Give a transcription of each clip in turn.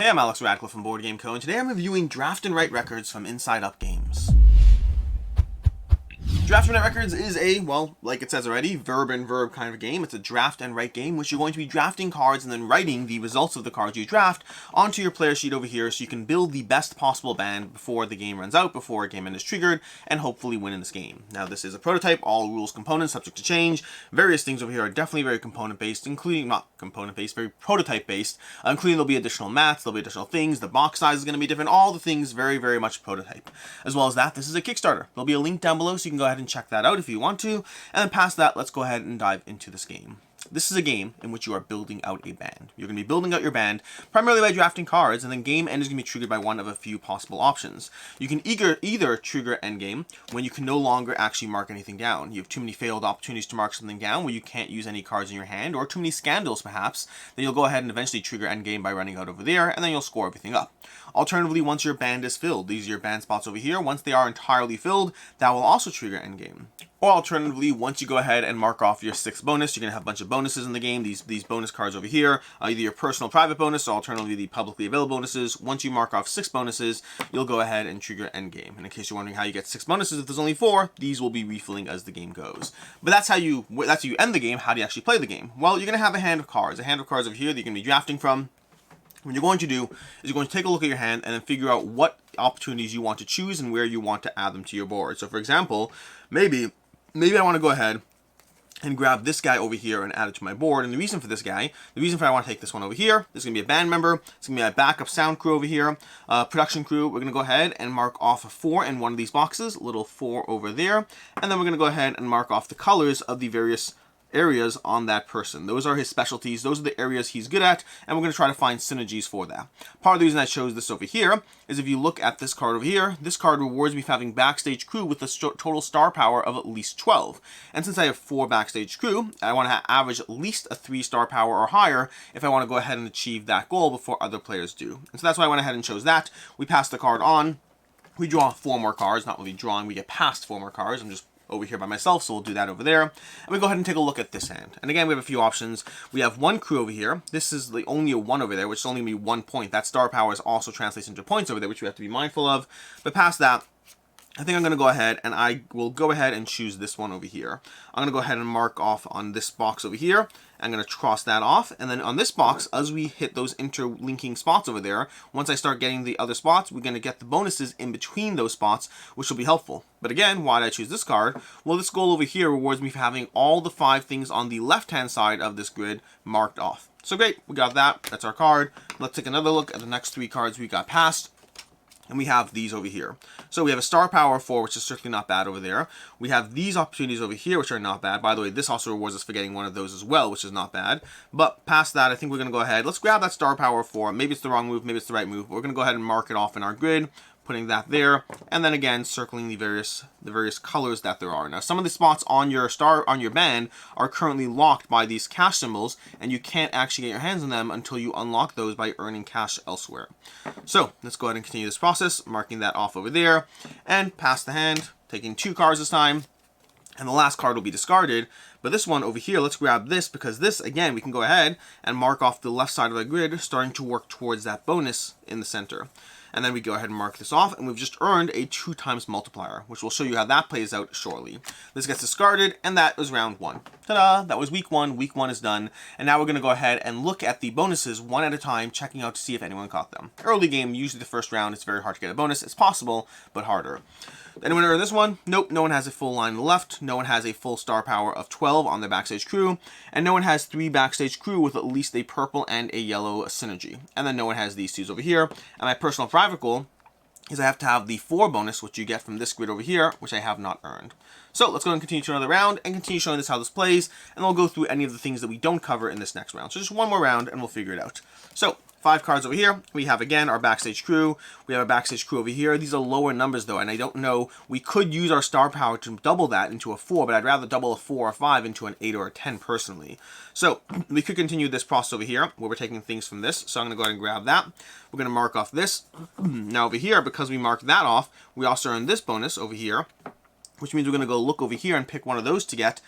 Hey, I'm Alex Radcliffe from Board Game Co. and today I'm reviewing Draft and Write Records from Inside Up Games. Draft and Write Records is a, well, like it says already, verb and verb kind of a game. It's a draft and write game, which you're going to be drafting cards and then writing the results of the cards you draft onto your player sheet over here so you can build the best possible band before the game runs out, before a game end is triggered, and hopefully win in this game. Now, this is a prototype, all rules components subject to change. Various things over here are definitely very component-based, including, not component-based, very prototype-based, including there'll be additional mats, there'll be additional things, the box size is going to be different, all the things very, very much prototype. As well as that, this is a Kickstarter. There'll be a link down below so you can go ahead and check that out if you want to, and then past that, let's go ahead and dive into this game. This is a game in which you are building out a band. You're going to be building out your band primarily by drafting cards, and then game end is going to be triggered by one of a few possible options. You can either trigger endgame when you can no longer actually mark anything down. You have too many failed opportunities to mark something down where you can't use any cards in your hand, or too many scandals perhaps, then you'll go ahead and eventually trigger endgame by running out over there, and then you'll score everything up. Alternatively, once your band is filled, these are your band spots over here, once they are entirely filled, that will also trigger endgame. Or alternatively, once you go ahead and mark off your 6th bonus, you're going to have a bunch of bonuses in the game, these bonus cards over here, either your personal private bonus or alternatively the publicly available bonuses. Once you mark off 6 bonuses, you'll go ahead and trigger endgame. And in case you're wondering how you get 6 bonuses if there's only 4, these will be refilling as the game goes. But that's how you end the game. How do you actually play the game? Well, you're going to have a hand of cards. A hand of cards over here that you're going to be drafting from. What you're going to do is you're going to take a look at your hand and then figure out what opportunities you want to choose and where you want to add them to your board. So for example, maybe I want to go ahead and grab this guy over here and add it to my board. And the reason for this guy, the reason for I want to take this one over here, this is going to be a band member. It's going to be a backup sound crew over here, production crew. We're going to go ahead and mark off a 4 in one of these boxes, a little 4 over there. And then we're going to go ahead and mark off the colors of the various areas on that person. Those are his specialties. Those are the areas he's good at, and we're going to try to find synergies for that. Part of the reason I chose this over here is if you look at this card over here, this card rewards me for having backstage crew with a total star power of at least 12. And since I have 4 backstage crew, I want to average at least a 3-star power or higher if I want to go ahead and achieve that goal before other players do. And so that's why I went ahead and chose that. We pass the card on. We draw 4 more cards, not really drawing, we get past 4 more cards. I'm just over here by myself, so we'll do that over there. And we go ahead and take a look at this hand. And again, we have a few options. We have 1 crew over here. This is only a 1 over there, which is only going to be 1 point. That star power also translates into points over there, which we have to be mindful of. But past that, I think I'm going to go ahead and I will go ahead and choose this one over here. I'm going to go ahead and mark off on this box over here. I'm going to cross that off. And then on this box, as we hit those interlinking spots over there, once I start getting the other spots, we're going to get the bonuses in between those spots, which will be helpful. But again, why did I choose this card? Well, this goal over here rewards me for having all the 5 things on the left-hand side of this grid marked off. So great, we got that. That's our card. Let's take another look at the next 3 cards we got past. And we have these over here. So we have a star power 4, which is certainly not bad over there. We have these opportunities over here, which are not bad. By the way, this also rewards us for getting one of those as well, which is not bad. But past that, I think we're going to go ahead. Let's grab that star power 4. Maybe it's the wrong move, maybe it's the right move. But we're going to go ahead and mark it off in our grid, putting that there, and then again circling the various colors that there are. Now, some of the spots on your band are currently locked by these cash symbols, and you can't actually get your hands on them until you unlock those by earning cash elsewhere. So let's go ahead and continue this process, marking that off over there, and pass the hand, taking 2 cards this time. And the last card will be discarded. But this one over here, let's grab this, because this, again, we can go ahead and mark off the left side of the grid, starting to work towards that bonus in the center. And then we go ahead and mark this off, and we've just earned a 2 times multiplier, which will show you how that plays out shortly. This gets discarded, and that was round 1. Ta-da! That was week 1. Week 1 is done. And now we're going to go ahead and look at the bonuses one at a time, checking out to see if anyone caught them. Early game, usually the first round, it's very hard to get a bonus. It's possible, but harder. Anyone earn this one? Nope, no one has a full line left. No one has a full star power of 12 on their backstage crew. And no one has 3 backstage crew with at least a purple and a yellow synergy. And then no one has these 2s over here. And my personal private goal is I have to have the 4 bonus, which you get from this grid over here, which I have not earned. So let's go and continue to another round and continue showing us how this plays. And we'll go through any of the things that we don't cover in this next round. So just one more round and we'll figure it out. So 5 cards over here. We have, again, our backstage crew. We have a backstage crew over here. These are lower numbers, though, and I don't know. We could use our star power to double that into a 4, but I'd rather double a 4 or 5 into an 8 or a 10, personally. So we could continue this process over here, where we're taking things from this. So I'm going to go ahead and grab that. We're going to mark off this. Now over here, because we marked that off, we also earn this bonus over here, which means we're going to go look over here and pick one of those to get.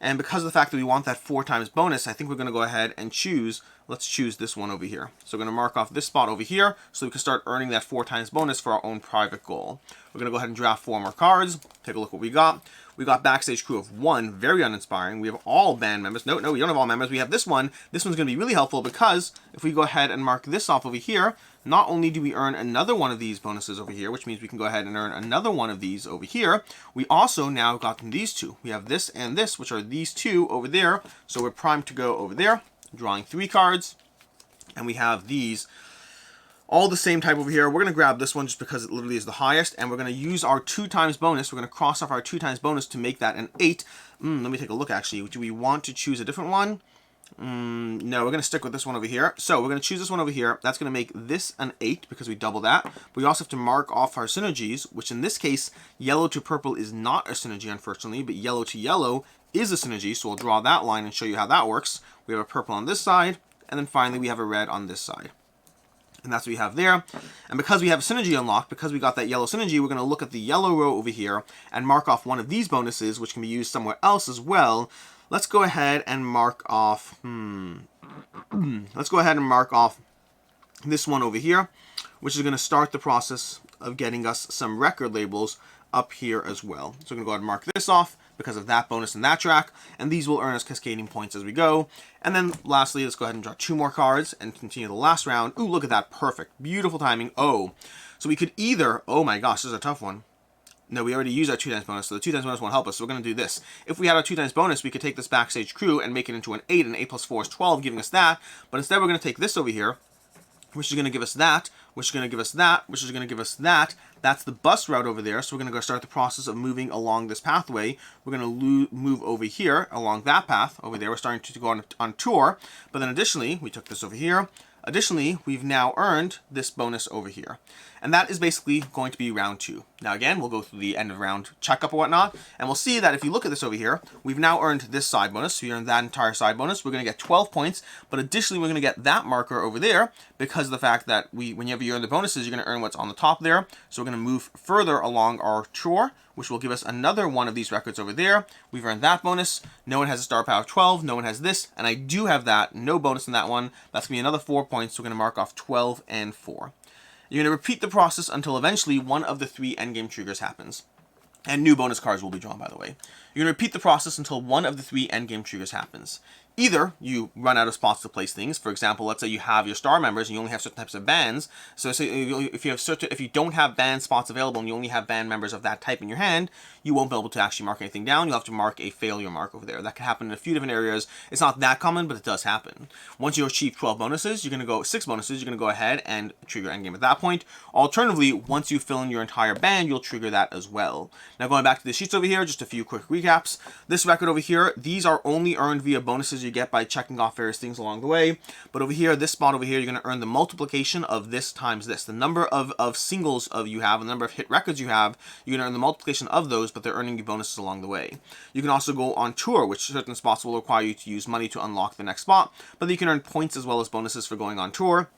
And because of the fact that we want that 4 times bonus, I think we're going to go ahead and choose, let's choose this one over here. So we're going to mark off this spot over here so we can start earning that 4 times bonus for our own private goal. We're going to go ahead and draft 4 more cards. Take a look what we got. We got backstage crew of 1, very uninspiring. We have all band members. No, we don't have all members. We have this one. This one's going to be really helpful because if we go ahead and mark this off over here, not only do we earn another one of these bonuses over here, which means we can go ahead and earn another one of these over here, we also now got these 2. We have this and this, which are these 2 over there. So we're primed to go over there, drawing 3 cards. And we have these all the same type over here. We're going to grab this one just because it literally is the highest, and we're going to use our 2 times bonus. We're going to cross off our 2 times bonus to make that an 8. Let me take a look actually. Do we want to choose a different one? No, we're going to stick with this one over here. So we're going to choose this one over here. That's going to make this an 8 because we double that. But we also have to mark off our synergies, which in this case, yellow to purple is not a synergy, unfortunately, but yellow to yellow is a synergy. So we'll draw that line and show you how that works. We have a purple on this side, and then finally we have a red on this side. And that's what we have there. And because we have synergy unlocked, because we got that yellow synergy, we're going to look at the yellow row over here and mark off one of these bonuses, which can be used somewhere else as well. Let's go ahead and mark off, let's go ahead and mark off this one over here, which is going to start the process of getting us some record labels up here as well. So we're going to go ahead and mark this off because of that bonus in that track, and these will earn us cascading points as we go. And then lastly, let's go ahead and draw 2 more cards and continue the last round. Ooh, look at that, perfect, beautiful timing. Oh, so we could either, oh my gosh, this is a tough one. No, we already used our 2 times bonus, so the 2 times bonus won't help us, so we're going to do this. If we had our 2 times bonus, we could take this backstage crew and make it into an 8, and 8 plus 4 is 12, giving us that, but instead we're going to take this over here, which is going to give us that, which is going to give us that, which is going to give us that. That's the bus route over there, so we're going to go start the process of moving along this pathway. We're going to move over here along that path over there. We're starting to go on tour, but then additionally, we took this over here. Additionally, we've now earned this bonus over here. And that is basically going to be round 2. Now again, we'll go through the end of round checkup or whatnot, and we'll see that if you look at this over here, we've now earned this side bonus. So we earned that entire side bonus. We're going to get 12 points, but additionally, we're going to get that marker over there because of the fact that whenever you earn the bonuses, you're going to earn what's on the top there. So we're going to move further along our tour, which will give us another one of these records over there. We've earned that bonus. No one has a star power of 12. No one has this, and I do have that. No bonus in that one. That's going to be another 4 points. So we're going to mark off 12 and 4. You're going to repeat the process until eventually one of the 3 endgame triggers happens. And new bonus cards will be drawn, by the way. You're going to repeat the process until one of the 3 endgame triggers happens. Either you run out of spots to place things. For example, let's say you have your star members and you only have certain types of bands. So say if you don't have band spots available and you only have band members of that type in your hand, you won't be able to actually mark anything down. You'll have to mark a failure mark over there. That can happen in a few different areas. It's not that common, but it does happen. Once you achieve 12 bonuses, you're going to go 6 bonuses. You're going to go ahead and trigger endgame at that point. Alternatively, once you fill in your entire band, you'll trigger that as well. Now going back to the sheets over here, just a few quick recaps. This record over here, these are only earned via bonuses you get by checking off various things along the way. But over here, this spot over here, you're going to earn the multiplication of this times this. The number of singles you have, the number of hit records you have, you're going to earn the multiplication of those, but they're earning you bonuses along the way. You can also go on tour, which certain spots will require you to use money to unlock the next spot, but you can earn points as well as bonuses for going on tour.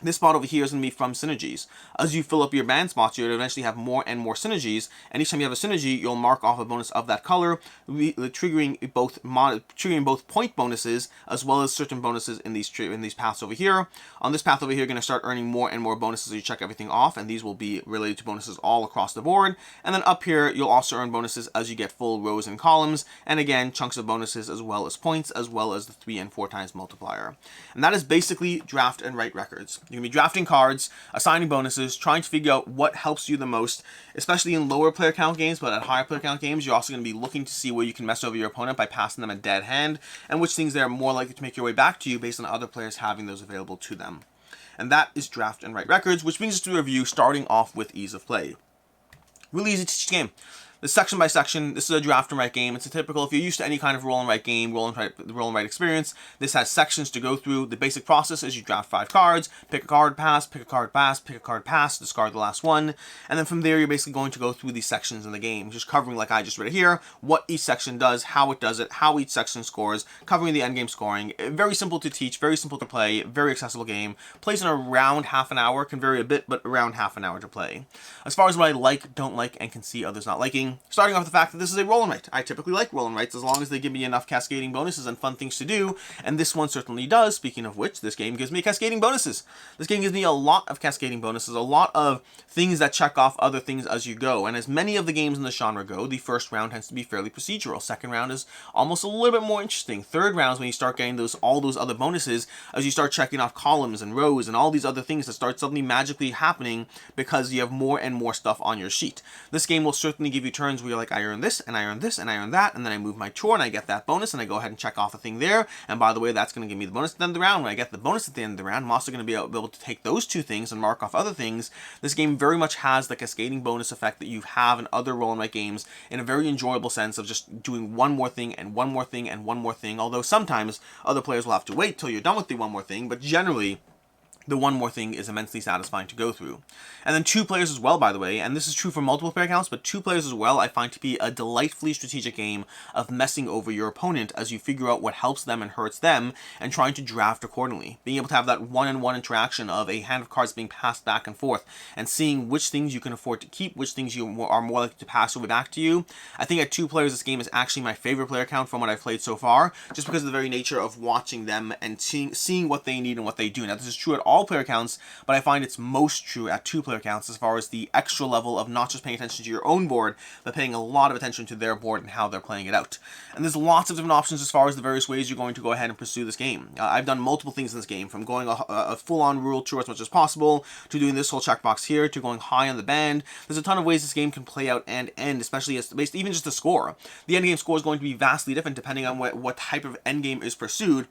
This spot over here is going to be from synergies. As you fill up your band spots, you'll eventually have more and more synergies. And each time you have a synergy, you'll mark off a bonus of that color, triggering both point bonuses as well as certain bonuses in these paths over here. On this path over here, you're going to start earning more and more bonuses as you check everything off, and these will be related to bonuses all across the board. And then up here, you'll also earn bonuses as you get full rows and columns, and again, chunks of bonuses as well as points, as well as the 3 and 4 times multiplier. And that is basically draft and write records. You're going to be drafting cards, assigning bonuses, trying to figure out what helps you the most, especially in lower player count games, but at higher player count games, you're also going to be looking to see where you can mess over your opponent by passing them a dead hand, and which things they're more likely to make your way back to you based on other players having those available to them. And that is draft and write records, which brings us to a review starting off with ease of play. Really easy to teach game. This section by section, this is a draft and write game. It's a typical, if you're used to any kind of roll and write game, roll and write experience, this has sections to go through. The basic process is you draft 5 cards, pick a card, pass, pick a card, pass, pick a card, pass, discard the last one, and then from there you're basically going to go through these sections in the game, just covering, like I just read here, what each section does, how it does it, how each section scores, covering the endgame scoring. Very simple to teach, very simple to play, very accessible game. Plays in around half an hour, can vary a bit, but around half an hour to play. As far as what I like, don't like, and can see others not liking, interesting, starting off with the fact that this is a roll and write. I typically like roll and writes as long as they give me enough cascading bonuses and fun things to do, and this one certainly does. Speaking of which, this game gives me cascading bonuses. This game gives me a lot of cascading bonuses, a lot of things that check off other things as you go, and as many of the games in the genre go, the first round tends to be fairly procedural. Second round is almost a little bit more interesting. Third round is when you start getting all those other bonuses as you start checking off columns and rows and all these other things that start suddenly magically happening because you have more and more stuff on your sheet. This game will certainly give you turns where you're like, I earn this, and I earn this, and I earn that, and then I move my chore, and I get that bonus, and I go ahead and check off a thing there, and by the way, that's going to give me the bonus at the end of the round. When I get the bonus at the end of the round, I'm also going to be able to take those two things and mark off other things. This game very much has the cascading bonus effect that you have in other roll and write games in a very enjoyable sense of just doing one more thing, and one more thing, and one more thing, although sometimes other players will have to wait till you're done with the one more thing, but generally, the one more thing is immensely satisfying to go through. And then 2 players as well, by the way, and this is true for multiple player counts, but 2 players as well I find to be a delightfully strategic game of messing over your opponent as you figure out what helps them and hurts them and trying to draft accordingly. Being able to have that one-on-one interaction of a hand of cards being passed back and forth and seeing which things you can afford to keep, which things you are more likely to pass over back to you. I think at 2 players this game is actually my favorite player count from what I've played so far, just because of the very nature of watching them and seeing what they need and what they do. Now this is true at all player counts, but I find it's most true at 2 player counts as far as the extra level of not just paying attention to your own board, but paying a lot of attention to their board and how they're playing it out. And there's lots of different options as far as the various ways you're going to go ahead and pursue this game. I've done multiple things in this game, from going a full-on rule tour as much as possible, to doing this whole checkbox here, to going high on the band. There's a ton of ways this game can play out and end, especially as based even just the score. The endgame score is going to be vastly different depending on what type of endgame is pursued,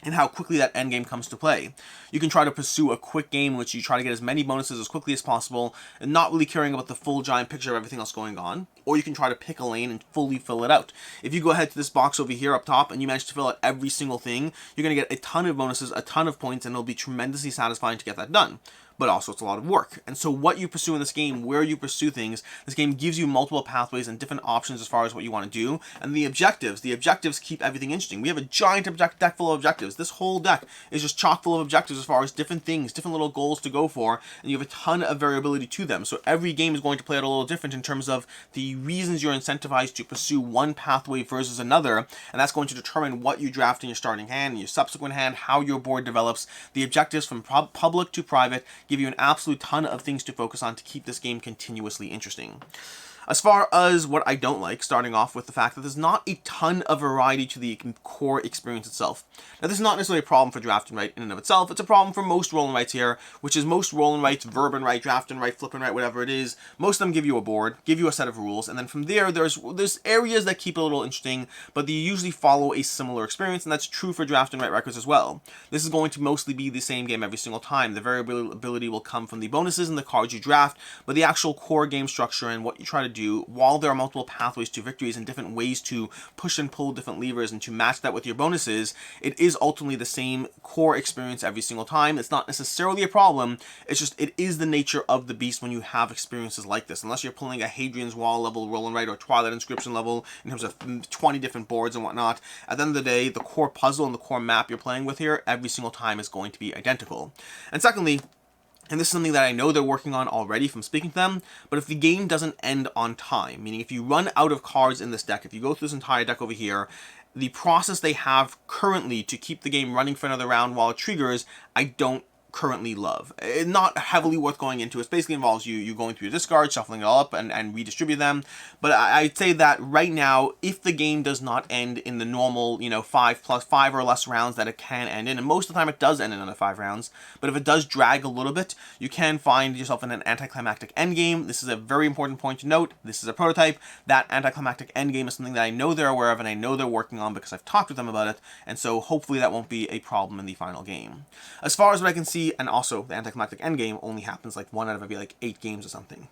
and how quickly that endgame comes to play. You can try to pursue a quick game in which you try to get as many bonuses as quickly as possible and not really caring about the full giant picture of everything else going on, or you can try to pick a lane and fully fill it out. If you go ahead to this box over here up top and you manage to fill out every single thing, you're going to get a ton of bonuses, a ton of points, and it'll be tremendously satisfying to get that done. But also it's a lot of work. And so what you pursue in this game, where you pursue things, this game gives you multiple pathways and different options as far as what you want to do. And the objectives keep everything interesting. We have a giant deck full of objectives. This whole deck is just chock full of objectives as far as different things, different little goals to go for, and you have a ton of variability to them. So every game is going to play out a little different in terms of the reasons you're incentivized to pursue one pathway versus another, and that's going to determine what you draft in your starting hand, in your subsequent hand, how your board develops. The objectives from public to private give you an absolute ton of things to focus on to keep this game continuously interesting. As far as what I don't like, starting off with the fact that there's not a ton of variety to the core experience itself. Now, this is not necessarily a problem for draft and write in and of itself. It's a problem for most roll and writes here, which is most roll and writes, verb and write, draft and write, flip and write, whatever it is. Most of them give you a board, give you a set of rules, and then from there, there's areas that keep it a little interesting, but they usually follow a similar experience, and that's true for draft and write records as well. This is going to mostly be the same game every single time. The variability will come from the bonuses and the cards you draft, but the actual core game structure and what you try to do, while there are multiple pathways to victories and different ways to push and pull different levers and to match that with your bonuses, it is ultimately the same core experience every single time. It's not necessarily a problem, it's just it is the nature of the beast when you have experiences like this. Unless you're pulling a Hadrian's Wall level roll and write or Twilight Inscription level in terms of 20 different boards and whatnot, at the end of the day, the core puzzle and the core map you're playing with here every single time is going to be identical. And secondly, and this is something that I know they're working on already from speaking to them, but if the game doesn't end on time, meaning if you run out of cards in this deck, if you go through this entire deck over here, the process they have currently to keep the game running for another round while it triggers, I don't currently love. It's not heavily worth going into. It basically involves you going through your discard, shuffling it all up, and redistribute them. But I'd say that right now, if the game does not end in the normal, 5 or less rounds that it can end in, and most of the time it does end in under 5 rounds, but if it does drag a little bit, you can find yourself in an anticlimactic endgame. This is a very important point to note. This is a prototype. That anticlimactic endgame is something that I know they're aware of and I know they're working on because I've talked with them about it, and so hopefully that won't be a problem in the final game. As far as what I can see, and also the anticlimactic endgame only happens like 1 out of maybe 8 games or something.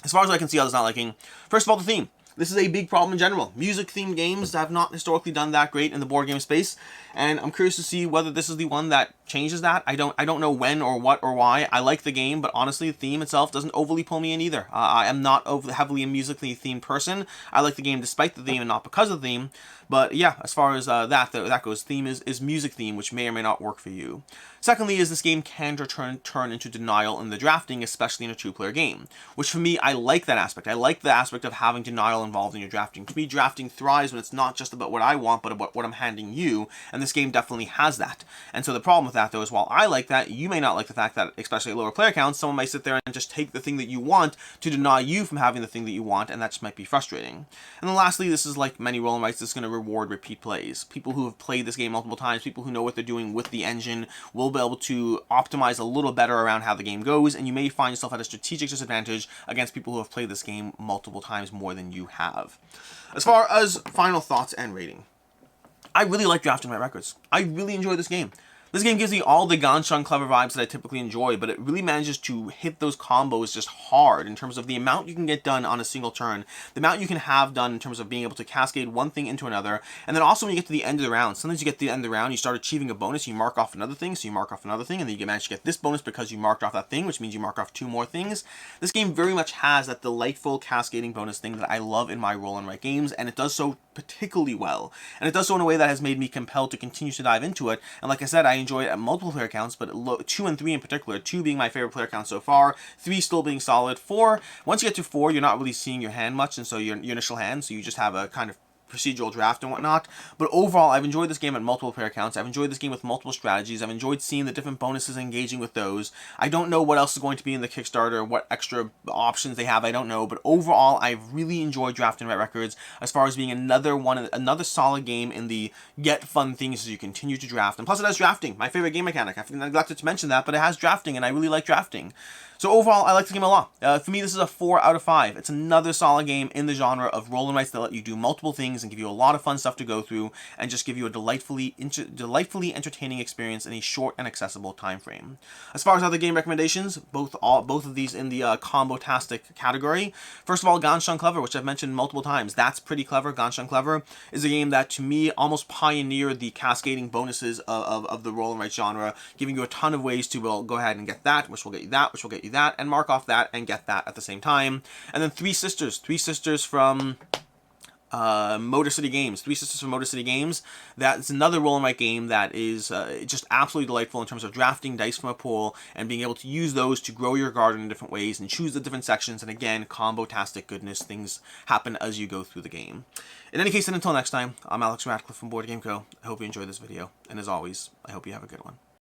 As far as I can see, others not liking, first of all, the theme. This is a big problem in general. Music-themed games have not historically done that great in the board game space, and I'm curious to see whether this is the one that changes that. I don't know when or what or why. I like the game, but honestly, the theme itself doesn't overly pull me in either. I am not heavily a musically themed person. I like the game despite the theme and not because of the theme. But yeah, as far as that goes, theme is music theme, which may or may not work for you. Secondly, is this game can turn into denial in the drafting, especially in a two-player game. Which for me, I like that aspect. I like the aspect of having denial involved in your drafting. To me, drafting thrives when it's not just about what I want, but about what I'm handing you. And this game definitely has that. And so the problem with that, though, is while I like that, you may not like the fact that, especially at lower player counts, someone might sit there and just take the thing that you want to deny you from having the thing that you want, and that just might be frustrating. And then lastly, this is like many roll and writes, this is going to reward repeat plays. People who have played this game multiple times, people who know what they're doing with the engine, will be able to optimize a little better around how the game goes, and you may find yourself at a strategic disadvantage against people who have played this game multiple times more than you have. As far as final thoughts and rating, I really like drafting my records. I really enjoy this game. This game gives me all the Ganshun clever vibes that I typically enjoy, but it really manages to hit those combos just hard in terms of the amount you can get done on a single turn, the amount you can have done in terms of being able to cascade one thing into another, and then also when you get to the end of the round, sometimes you get to the end of the round, you start achieving a bonus, you mark off another thing, so you mark off another thing, and then you manage to get this bonus because you marked off that thing, which means you mark off 2 more things. This game very much has that delightful cascading bonus thing that I love in my roll and write games, and it does so particularly well. And it does so in a way that has made me compelled to continue to dive into it. And like I said, I enjoy it at multiple player counts, but 2 and 3 in particular. 2 being my favorite player count so far, 3 still being solid. 4, once you get to 4, you're not really seeing your hand much, and so your initial hand, so you just have a kind of procedural draft and whatnot. But overall, I've enjoyed this game at multiple player counts. I've enjoyed this game with multiple strategies. I've enjoyed seeing the different bonuses and engaging with those. I don't know what else is going to be in the Kickstarter, what extra options they have, I don't know. But overall, I've really enjoyed Draft and Write Records as far as being another solid game in the get fun things as you continue to draft. And plus it has drafting, my favorite game mechanic. I neglected to mention that, but it has drafting and I really like drafting. So overall, I like the game a lot. For me, this is a 4 out of 5. It's another solid game in the genre of roll and writes that let you do multiple things and give you a lot of fun stuff to go through and just give you a delightfully entertaining experience in a short and accessible time frame. As far as other game recommendations, both of these in the combo-tastic category. First of all, Ganshun Clever, which I've mentioned multiple times. That's pretty clever. Ganshun Clever is a game that, to me, almost pioneered the cascading bonuses of the roll and write genre, giving you a ton of ways to, well, go ahead and get that, which will get you that, which will get you that, and mark off that and get that at the same time. And then Three Sisters from Motor City Games. Three Sisters from Motor City Games. That's another roll and write game that is just absolutely delightful in terms of drafting dice from a pool and being able to use those to grow your garden in different ways and choose the different sections. And again, combo-tastic goodness. Things happen as you go through the game. In any case, and until next time, I'm Alex Ratcliffe from Board Game Co. I hope you enjoyed this video. And as always, I hope you have a good one.